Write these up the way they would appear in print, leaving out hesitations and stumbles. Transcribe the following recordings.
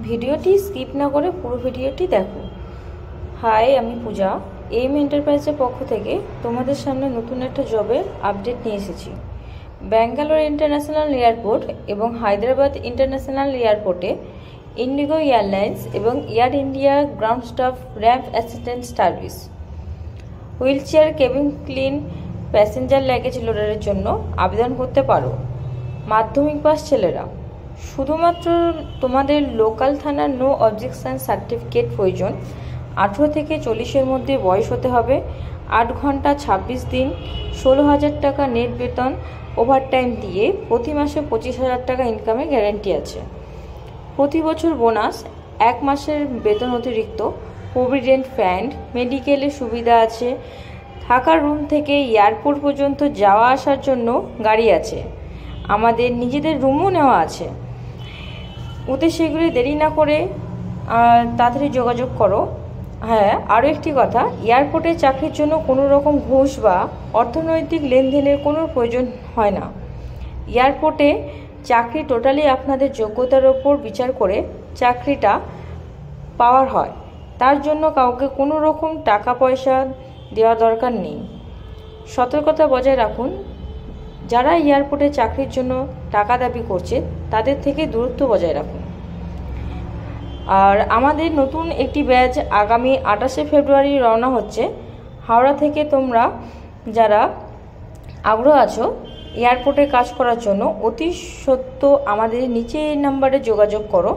ভিডিওটি স্কিপ না করে পুরো ভিডিওটি দেখো। হাই, আমি পূজা এম এন্টারপ্রাইজের পক্ষ থেকে তোমাদের সামনে নতুন একটা জবের আপডেট নিয়ে এসেছি। ব্যাঙ্গালোর ইন্টারন্যাশনাল এয়ারপোর্ট এবং হায়দ্রাবাদ ইন্টারন্যাশনাল এয়ারপোর্টে ইন্ডিগো এয়ারলাইন্স এবং Air India ground staff ramp assistant service wheel chair cabin clean passenger luggage লোডারের জন্য আবেদন করতে পারো। মাধ্যমিক পাস ছেলেরা। শুধুমাত্র তোমাদের লোকাল থানার নো অবজেকশন সার্টিফিকেট প্রয়োজন। 18 থেকে 40-এর মধ্যে বয়স হতে হবে। 8 ঘন্টা 26 দিন, 16,000 টাকা নেট বেতন ওভারটাইম দিয়ে প্রতি মাসে 25,000 টাকা ইনকামের গ্যারান্টি আছে। প্রতি বছর বোনাস, 1 মাসের বেতন অতিরিক্ত, প্রভিডেন্ট ফান্ড, মেডিকেলের সুবিধা আছে। থাকার রুম থেকে এয়ারপোর্ট পর্যন্ত যাওয়া আসার জন্য গাড়ি আছে। আমাদের নিজেদের রুমও নেওয়া আছে। ওতে সেগুলি দেরি না করে তাড়াতাড়ি যোগাযোগ করো। হ্যাঁ, আরও একটি কথা, এয়ারপোর্টে চাকরির জন্য কোনো রকম ঘুষ বা অর্থনৈতিক লেনদেনের কোনো প্রয়োজন হয় না। এয়ারপোর্টে চাকরি টোটালি আপনাদের যোগ্যতার ওপর বিচার করে চাকরিটা পাওয়ার হয়। তার জন্য কাউকে কোনো রকম টাকা পয়সা দেওয়া দরকার নেই। সতর্কতা বজায় রাখুন। যারা এয়ারপোর্টে চাকরির জন্য টাকা দাবি করছে তাদের থেকে দূরত্ব বজায় রাখুন। আর আমাদের নতুন একটি ব্যাচ আগামী 28শে ফেব্রুয়ারি রওনা হচ্ছে। হাওড়া থেকে তোমরা যারা আগ্রহ আছো এয়ারপোর্টে কাজ করার জন্য অতি সত্য আমাদের নিচে এই নাম্বারে যোগাযোগ করো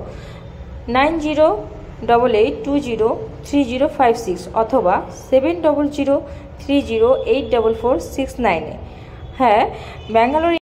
9088203056 অথবা 7003084469। হ্যাঁ, ব্যাঙ্গালোর